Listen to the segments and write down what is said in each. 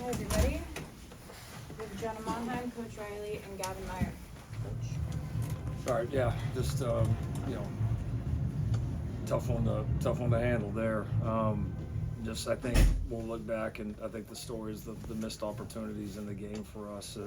Hi, everybody. We have Jenna Monheim, Coach Riley, and Gavin Meyer. Coach. All right, yeah, just tough one to handle there. Just I think we'll look back and I think the story is the missed opportunities in the game for us,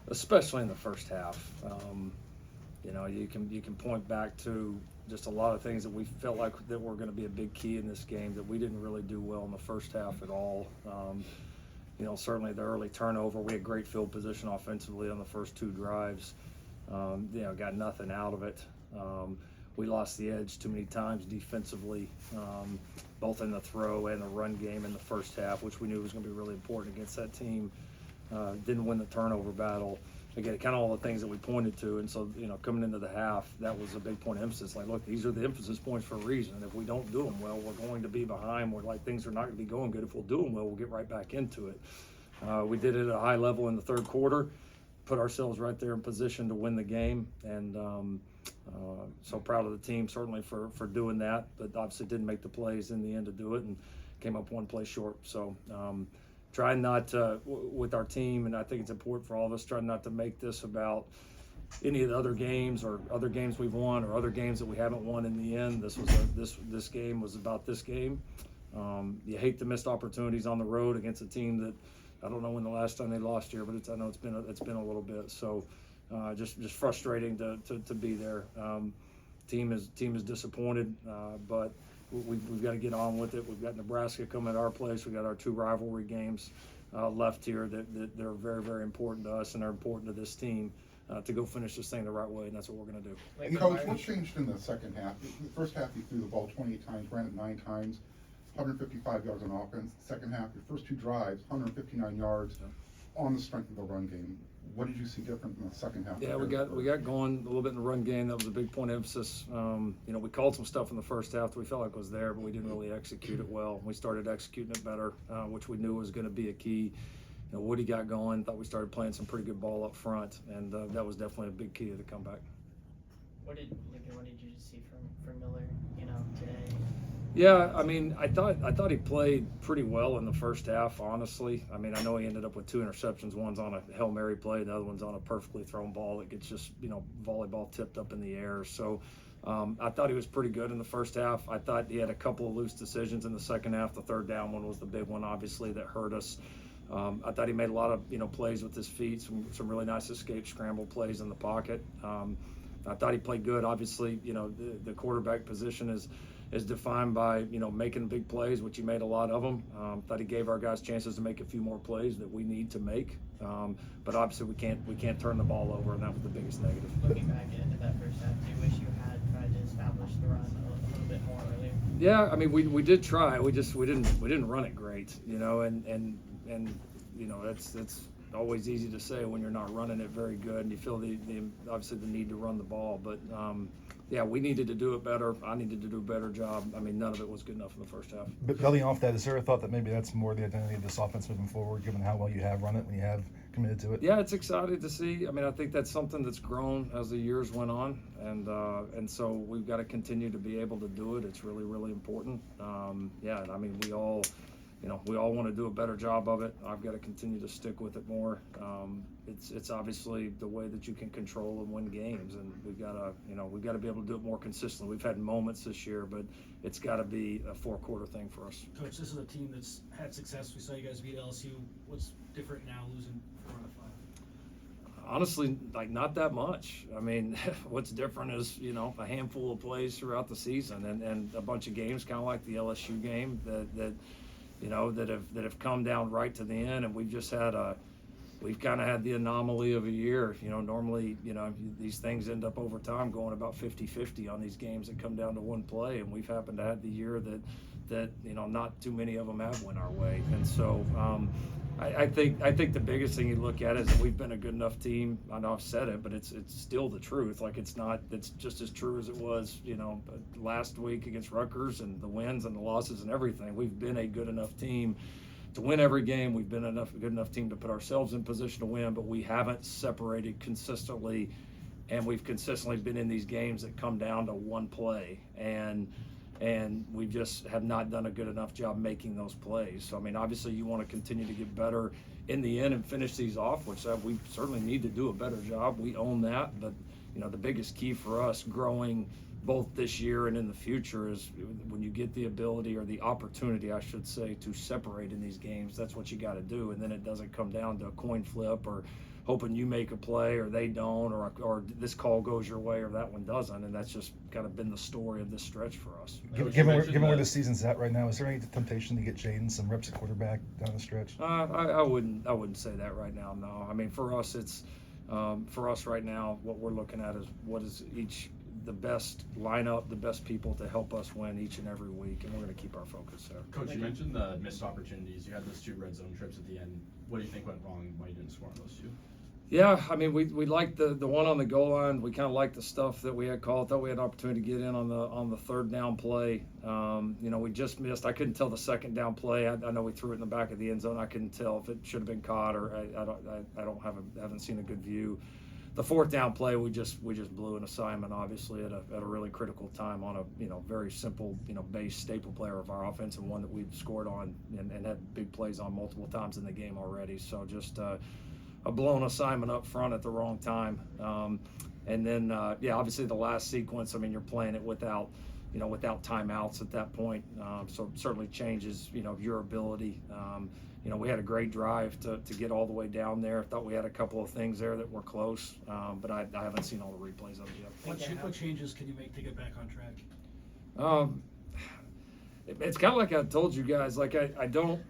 especially in the first half. You can point back to just a lot of things that we felt like that were going to be a big key in this game that we didn't really do well in the first half at all. Certainly the early turnover, we had great field position offensively on the first two drives. Got nothing out of it. We lost the edge too many times defensively, both in the throw and the run game in the first half, which we knew was going to be really important against that team. Didn't win the turnover battle. Again, kind of all the things that we pointed to. And so, coming into the half, that was a big point of emphasis. Like, look, these are the emphasis points for a reason. If we don't do them well, we're going to be behind. We're like, things are not going to be going good. If we'll do them well, we'll get right back into it. We did it at a high level in the third quarter, put ourselves right there in position to win the game. And so proud of the team, certainly for doing that. But obviously didn't make the plays in the end to do it and came up one play short. So, trying not to, with our team, and I think it's important for all of us, trying not to make this about any of the other games or other games we've won or other games that we haven't won in the end. This game was about this game. You hate the missed opportunities on the road against a team that I don't know when the last time they lost here, but I know it's been a little bit. So just frustrating to be there. Team is disappointed, but we've got to get on with it. We've got Nebraska coming at our place. We've got our two rivalry games left here that are very, very important to us and are important to this team to go finish this thing the right way, and that's what we're going to do. Coach, what changed in the second half? The first half, you threw the ball 28 times, ran it 9 times, 155 yards on offense. Second half, your first two drives, 159 yards on the strength of the run game. What did you see different in the second half? Yeah, we got going a little bit in the run game. That was a big point of emphasis. We called some stuff in the first half that we felt like was there, but we didn't really execute it well. We started executing it better, which we knew was going to be a key. Woody got going. Thought we started playing some pretty good ball up front, and that was definitely a big key to the comeback. What did you see from Miller, today? Yeah, I thought he played pretty well in the first half, honestly. I know he ended up with 2 interceptions. One's on a Hail Mary play, the other one's on a perfectly thrown ball that gets just, volleyball tipped up in the air. So I thought he was pretty good in the first half. I thought he had a couple of loose decisions in the second half. The third down one was the big one, obviously, that hurt us. I thought he made a lot of, plays with his feet, some really nice escape scramble plays in the pocket. I thought he played good. Obviously, the quarterback position is defined by, making big plays, which he made a lot of them. Thought he gave our guys chances to make a few more plays that we need to make. But obviously we can't turn the ball over, and that was the biggest negative. Looking back at that first half, do you wish you had tried to establish the run a little bit more earlier? Yeah, we did try. We didn't run it great, and that's always easy to say when you're not running it very good and you feel obviously the need to run the ball. But we needed to do it better. I needed to do a better job. None of it was good enough in the first half. But building off that, is there a thought that maybe that's more the identity of this offense moving forward, given how well you have run it when you have committed to it? Yeah, it's exciting to see. I think that's something that's grown as the years went on, and so we've got to continue to be able to do it. It's really, really important. We all want to do a better job of it. I've got to continue to stick with it more. It's obviously the way that you can control and win games, and we've got to be able to do it more consistently. We've had moments this year, but it's got to be a 4-quarter thing for us. Coach, this is a team that's had success. We saw you guys beat LSU. What's different now, losing 4 out of 5? Honestly, not that much. What's different is, a handful of plays throughout the season and a bunch of games, kind of like the LSU game that have come down right to the end, and we've kind of had the anomaly of a year. Normally, these things end up over time going about 50-50 on these games that come down to one play, and we've happened to have the year that not too many of them have went our way. And so I think the biggest thing you look at is that we've been a good enough team. I know I've said it, but it's still the truth. It's just as true as it was, last week against Rutgers, and the wins and the losses and everything. We've been a good enough team to win every game. We've been a good enough team to put ourselves in position to win, but we haven't separated consistently, and we've consistently been in these games that come down to one play. And and we just have not done a good enough job making those plays. So I mean, obviously you want to continue to get better in the end and finish these off, which we certainly need to do a better job. We own that, but you know, the biggest key for us growing both this year and in the future is when you get the ability, or the opportunity I should say, to separate in these games. That's what you got to do, and then it doesn't come down to a coin flip or hoping you make a play or they don't, or this call goes your way or that one doesn't. And that's just kind of been the story of this stretch for us. Given where the season's at right now, is there any temptation to get Jaden some reps at quarterback down the stretch? I wouldn't say that right now. No, I mean, for us right now, what we're looking at is what is the best lineup, the best people to help us win each and every week, and we're going to keep our focus there. Coach, you mentioned the missed opportunities. You had those 2 red zone trips at the end. What do you think went wrong? Why you didn't score on those 2? Yeah, I mean, we liked the one on the goal line. We kind of liked the stuff that we had called. Thought we had an opportunity to get in on the 3rd down play. You know, we just missed. I couldn't tell the 2nd down play. I know we threw it in the back of the end zone. I couldn't tell if it should have been caught, or I haven't seen a good view. The 4th down play, we just blew an assignment, obviously at a really critical time on a very simple base staple player of our offense, and one that we've scored on and had big plays on multiple times in the game already. So just a blown assignment up front at the wrong time. And then obviously the last sequence. I mean, you're playing it without timeouts at that point. So it certainly changes your ability. We had a great drive to get all the way down there. I thought we had a couple of things there that were close, but I haven't seen all the replays of it yet. What changes can you make to get back on track? It's kind of like I told you guys. Like I don't,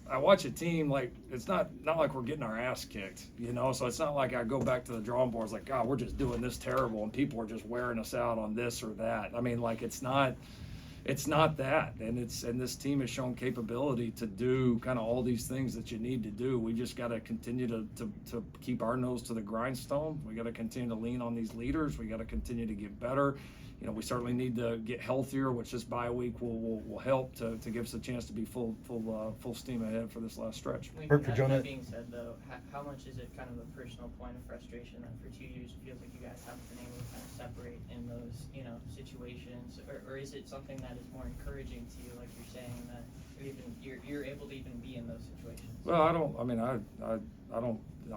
I watch a team, like it's not like we're getting our ass kicked, So it's not like I go back to the drawing boards like, God, we're just doing this terrible and people are just wearing us out on this or that. I mean, like it's not that, and this team has shown capability to do kind of all these things that you need to do. We just got to continue to keep our nose to the grindstone. We got to continue to lean on these leaders. We got to continue to get better. We certainly need to get healthier, which this bye week will help to give us a chance to be full steam ahead for this last stretch. That being said, though, how much is it kind of a personal point of frustration that for 2 years it feels like you guys haven't been able to kind of separate in those situations, or is it something that is more encouraging to you, like you're saying that you're able to even be in those situations? Well, I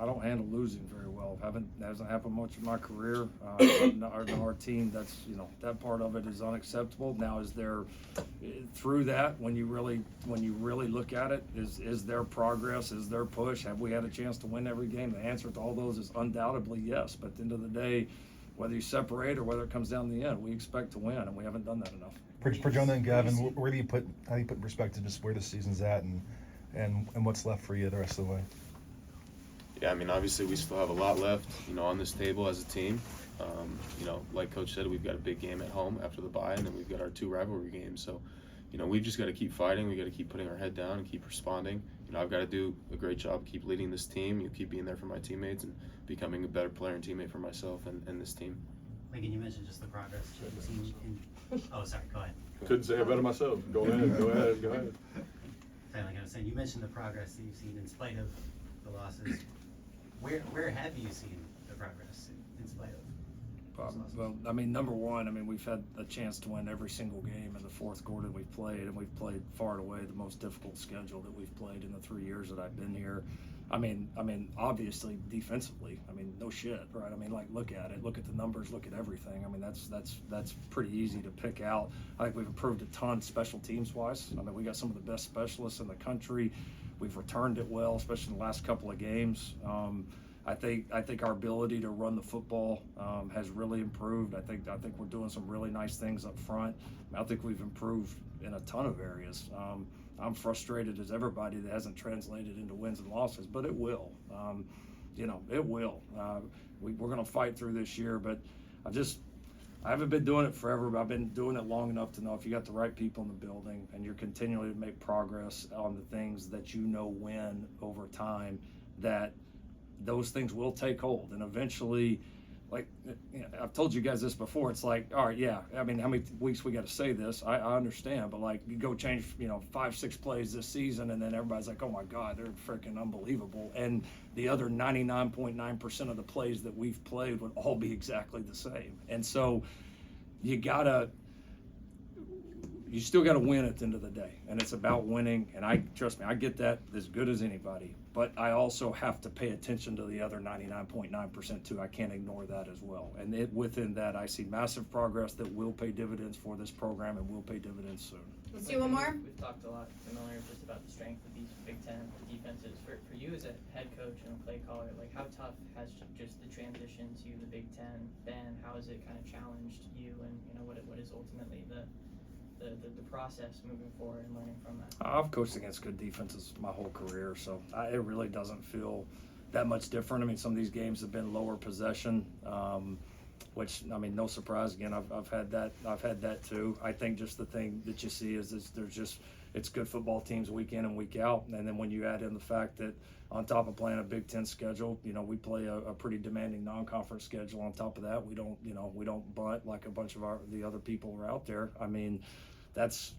don't handle losing very well. Hasn't happened much in my career. Our team, that's that part of it is unacceptable. Now, is there through that when you really look at it, is there progress? Is there push? Have we had a chance to win every game? The answer to all those is undoubtedly yes. But at the end of the day, whether you separate or whether it comes down to the end, we expect to win, and we haven't done that enough. For Jonah and Gavin, how do you put in perspective just where the season's at and what's left for you the rest of the way? Yeah, I mean, obviously we still have a lot left, on this table as a team. Like Coach said, we've got a big game at home after the bye, and then we've got our 2 rivalry games. So, we've just got to keep fighting. We got to keep putting our head down and keep responding. I've got to do a great job, keep leading this team, keep being there for my teammates, and becoming a better player and teammate for myself and this team. Megan, you mentioned just the progress you've seen oh, sorry, go ahead. Couldn't say it better myself. Go ahead. Like I was saying, you mentioned the progress that you've seen in spite of the losses. Where have you seen the progress in spite of? Well, I mean, number one, we've had a chance to win every single game in the 4th quarter we've played, and we've played far and away the most difficult schedule that we've played in the 3 years that I've been here. Obviously defensively, no shit, right? Look at it, look at the numbers, look at everything. That's pretty easy to pick out. I think we've improved a ton special teams wise. We got some of the best specialists in the country. We've returned it well, especially in the last couple of games. I think our ability to run the football has really improved. I think we're doing some really nice things up front. I think we've improved in a ton of areas. I'm frustrated as everybody that hasn't translated into wins and losses, but it will. It will. We're going to fight through this year, but I haven't been doing it forever, but I've been doing it long enough to know if you got the right people in the building and you're continuing to make progress on the things that win over time, that those things will take hold. And eventually, I've told you guys this before, it's like, all right, yeah, how many weeks we got to say this? I understand, but you go change 5-6 plays this season, and then everybody's like, oh my God, they're freaking unbelievable, and the other 99.9% of the plays that we've played would all be exactly the same. And so you gotta, you still got to win at the end of the day, and it's about winning. And I trust me, I get that as good as anybody. But I also have to pay attention to the other 99.9% too. I can't ignore that as well. And within that, I see massive progress that will pay dividends for this program and will pay dividends soon. Let's do one more. We've talked a lot, familiar just about the strength of these Big Ten defenses. For you as a head coach and a play caller, like how tough has just the transition to the Big Ten been? How has it kind of challenged you, and what is ultimately the process moving forward and learning from that? I've coached against good defenses my whole career, so it really doesn't feel that much different. I mean, some of these games have been lower possession, which, I mean, no surprise. Again, I've had that too. I think just the thing that you see is it's good football teams week in and week out, and then when you add in the fact that on top of playing a Big Ten schedule, we play a pretty demanding non-conference schedule. On top of that, we don't bunt like a bunch of the other people are out there. I mean, it's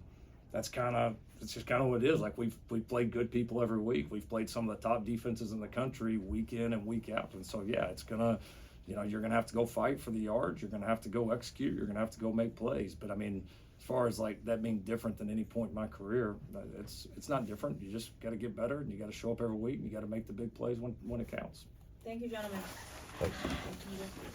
just kind of what it is. Like we've played good people every week. We've played some of the top defenses in the country week in and week out. And so yeah, it's gonna, you're gonna have to go fight for the yards. You're gonna have to go execute. You're gonna have to go make plays. But I mean, as far as like that being different than any point in my career, it's not different. You just got to get better, and you got to show up every week, and you got to make the big plays when it counts. Thank you, gentlemen. Thanks. Thank you.